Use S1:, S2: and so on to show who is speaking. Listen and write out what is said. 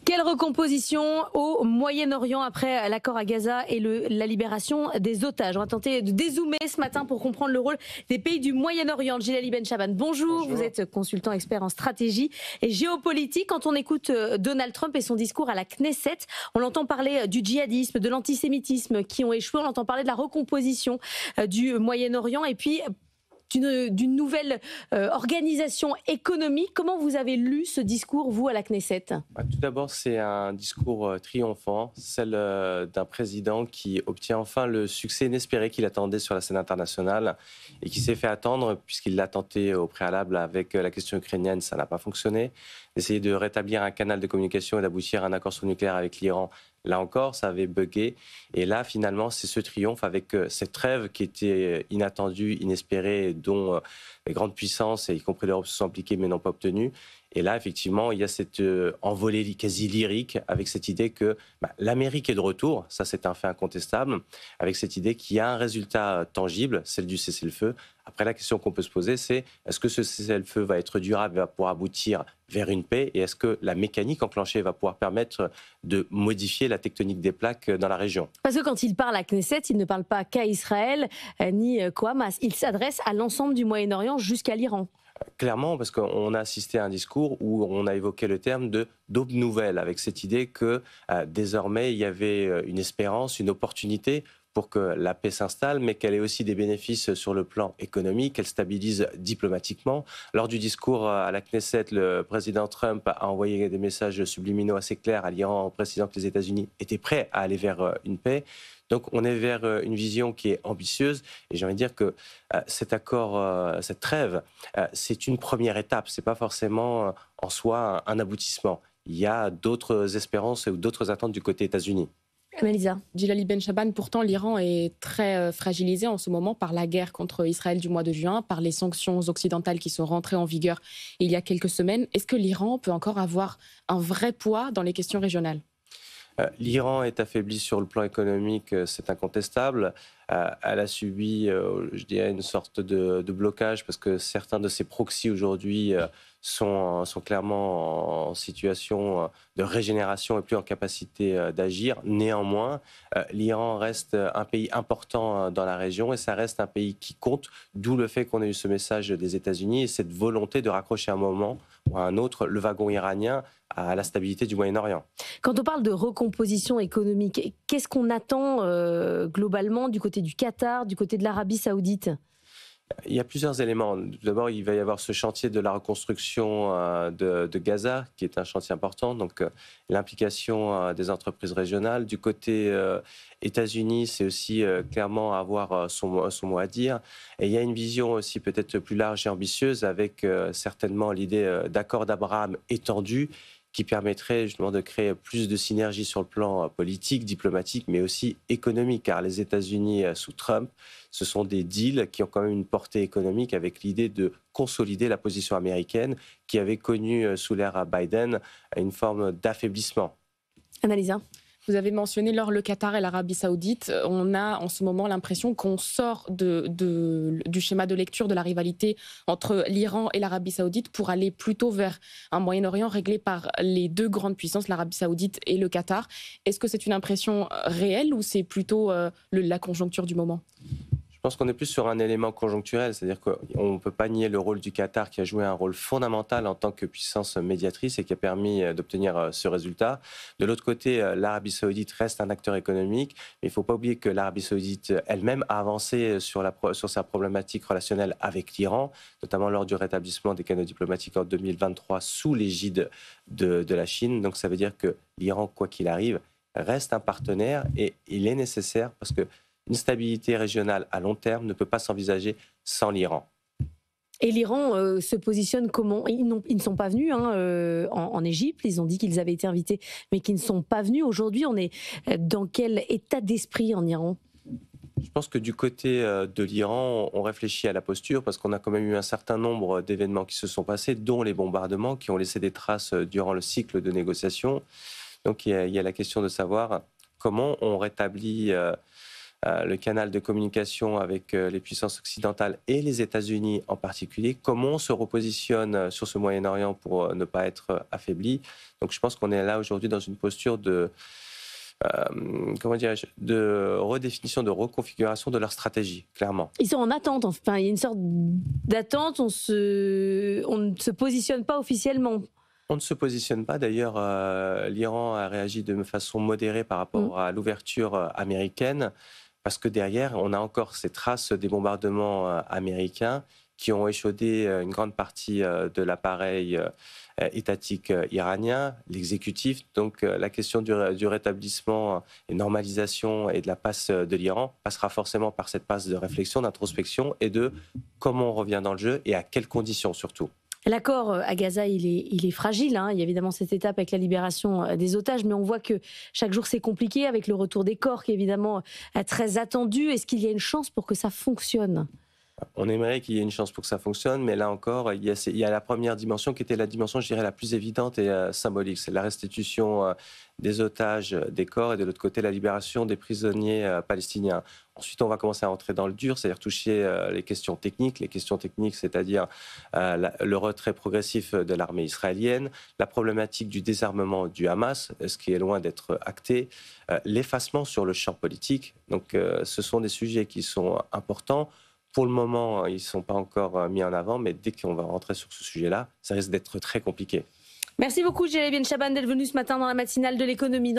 S1: Quelle recomposition au Moyen-Orient après l'accord à Gaza et la libération des otages? On va tenter de dézoomer ce matin pour comprendre le rôle des pays du Moyen-Orient. Djilali Ben Chaban, bonjour. Vous êtes consultant expert en stratégie et géopolitique. Quand on écoute Donald Trump et son discours à la Knesset, on l'entend parler du djihadisme, de l'antisémitisme qui ont échoué. On l'entend parler de la recomposition du Moyen-Orient et puis d'une nouvelle organisation économique. Comment vous avez lu ce discours, vous, à la Knesset?
S2: Tout d'abord, c'est un discours triomphant, celle d'un président qui obtient enfin le succès inespéré qu'il attendait sur la scène internationale et qui s'est fait attendre puisqu'il l'a tenté au préalable avec la question ukrainienne, ça n'a pas fonctionné. D'essayer de rétablir un canal de communication et d'aboutir à un accord sur le nucléaire avec l'Iran, là encore, ça avait bugué. Et là, finalement, c'est ce triomphe avec cette trêve qui était inattendue, inespérée, dont les grandes puissances, y compris l'Europe, se sont impliquées mais n'ont pas obtenu. Et là, effectivement, il y a cette envolée quasi lyrique avec cette idée que l'Amérique est de retour, ça c'est un fait incontestable, avec cette idée qu'il y a un résultat tangible, celle du cessez-le-feu. Après, la question qu'on peut se poser, c'est est-ce que ce cessez-le-feu va être durable, va pouvoir aboutir vers une paix, et est-ce que la mécanique enclenchée va pouvoir permettre de modifier la tectonique des plaques dans la région?
S1: Parce que quand il parle à Knesset, il ne parle pas qu'à Israël ni qu'au Hamas. Il s'adresse à l'ensemble du Moyen-Orient jusqu'à l'Iran.
S2: Clairement, parce qu'on a assisté à un discours où on a évoqué le terme d'aube nouvelle, avec cette idée que désormais il y avait une espérance, une opportunité pour que la paix s'installe, mais qu'elle ait aussi des bénéfices sur le plan économique, qu'elle stabilise diplomatiquement. Lors du discours à la Knesset, le président Trump a envoyé des messages subliminaux assez clairs à l'Iran en précisant que les États-Unis étaient prêts à aller vers une paix. Donc on est vers une vision qui est ambitieuse et j'ai envie de dire que cet accord, cette trêve, c'est une première étape, ce n'est pas forcément en soi un aboutissement. Il y a d'autres espérances ou d'autres attentes du côté États-Unis.
S1: Melissa.
S3: Djilali Ben Chaban, pourtant l'Iran est très fragilisé en ce moment par la guerre contre Israël du mois de juin, par les sanctions occidentales qui sont rentrées en vigueur il y a quelques semaines. Est-ce que l'Iran peut encore avoir un vrai poids dans les questions régionales ?
S2: L'Iran est affaibli sur le plan économique, c'est incontestable. Elle a subi, je dirais, une sorte de blocage parce que certains de ses proxys aujourd'hui sont clairement en situation de régénération et plus en capacité d'agir. Néanmoins, l'Iran reste un pays important dans la région et ça reste un pays qui compte, d'où le fait qu'on ait eu ce message des États-Unis et cette volonté de raccrocher à un moment ou à un autre le wagon iranien à la stabilité du Moyen-Orient.
S1: Quand on parle de recomposition économique, qu'est-ce qu'on attend globalement du côté du Qatar, du côté de l'Arabie Saoudite ?
S2: Il y a plusieurs éléments. D'abord, il va y avoir ce chantier de la reconstruction de Gaza, qui est un chantier important. Donc, l'implication des entreprises régionales. Du côté États-Unis, c'est aussi clairement avoir son mot à dire. Et il y a une vision aussi peut-être plus large et ambitieuse, avec certainement l'idée d'accord d'Abraham étendu, qui permettrait justement de créer plus de synergie sur le plan politique, diplomatique, mais aussi économique, car les États-Unis sous Trump, ce sont des deals qui ont quand même une portée économique avec l'idée de consolider la position américaine qui avait connu sous l'ère Biden une forme d'affaiblissement.
S1: Annalisa.
S3: Vous avez mentionné le Qatar et l'Arabie Saoudite. On a en ce moment l'impression qu'on sort du schéma de lecture de la rivalité entre l'Iran et l'Arabie Saoudite pour aller plutôt vers un Moyen-Orient réglé par les deux grandes puissances, l'Arabie Saoudite et le Qatar. Est-ce que c'est une impression réelle ou c'est plutôt la conjoncture du moment ?
S2: Je pense qu'on est plus sur un élément conjoncturel, c'est-à-dire qu'on ne peut pas nier le rôle du Qatar qui a joué un rôle fondamental en tant que puissance médiatrice et qui a permis d'obtenir ce résultat. De l'autre côté, l'Arabie Saoudite reste un acteur économique, mais il ne faut pas oublier que l'Arabie Saoudite elle-même a avancé sur sa problématique relationnelle avec l'Iran, notamment lors du rétablissement des canaux diplomatiques en 2023 sous l'égide de la Chine. Donc ça veut dire que l'Iran, quoi qu'il arrive, reste un partenaire et il est nécessaire parce que une stabilité régionale à long terme ne peut pas s'envisager sans l'Iran.
S1: Et l'Iran se positionne comment ? Ils ne sont pas venus en Égypte, ils ont dit qu'ils avaient été invités, mais qu'ils ne sont pas venus. Aujourd'hui, on est dans quel état d'esprit en Iran ?
S2: Je pense que du côté de l'Iran, on réfléchit à la posture parce qu'on a quand même eu un certain nombre d'événements qui se sont passés, dont les bombardements qui ont laissé des traces durant le cycle de négociation. Donc il y a la question de savoir comment on rétablit le canal de communication avec les puissances occidentales et les États-Unis en particulier. Comment on se repositionne sur ce Moyen-Orient pour ne pas être affaibli. Donc je pense qu'on est là aujourd'hui dans une posture de de redéfinition, de reconfiguration de leur stratégie, clairement.
S1: Ils sont en attente, enfin, il y a une sorte d'attente, on ne se positionne pas officiellement.
S2: On ne se positionne pas. D'ailleurs, l'Iran a réagi de façon modérée par rapport à l'ouverture américaine, parce que derrière, on a encore ces traces des bombardements américains qui ont échaudé une grande partie de l'appareil étatique iranien, l'exécutif. Donc la question du rétablissement et normalisation et de la passe de l'Iran passera forcément par cette passe de réflexion, d'introspection et de comment on revient dans le jeu et à quelles conditions surtout.
S1: L'accord à Gaza, il est fragile. Hein. Il y a évidemment cette étape avec la libération des otages, mais on voit que chaque jour c'est compliqué avec le retour des corps qui est évidemment très attendu. Est-ce qu'il y a une chance pour que ça fonctionne ?
S2: On aimerait qu'il y ait une chance pour que ça fonctionne, mais là encore, il y a la première dimension qui était la dimension, je dirais, la plus évidente et symbolique. C'est la restitution des otages, des corps, et de l'autre côté, la libération des prisonniers palestiniens. Ensuite, on va commencer à entrer dans le dur, c'est-à-dire toucher les questions techniques. Les questions techniques, c'est-à-dire le retrait progressif de l'armée israélienne, la problématique du désarmement du Hamas, ce qui est loin d'être acté, l'effacement sur le champ politique. Donc, ce sont des sujets qui sont importants. Pour le moment, ils ne sont pas encore mis en avant, mais dès qu'on va rentrer sur ce sujet-là, ça risque d'être très compliqué.
S1: Merci beaucoup, Djellali Ben Chaban, d'être venu ce matin dans la matinale de l'économie.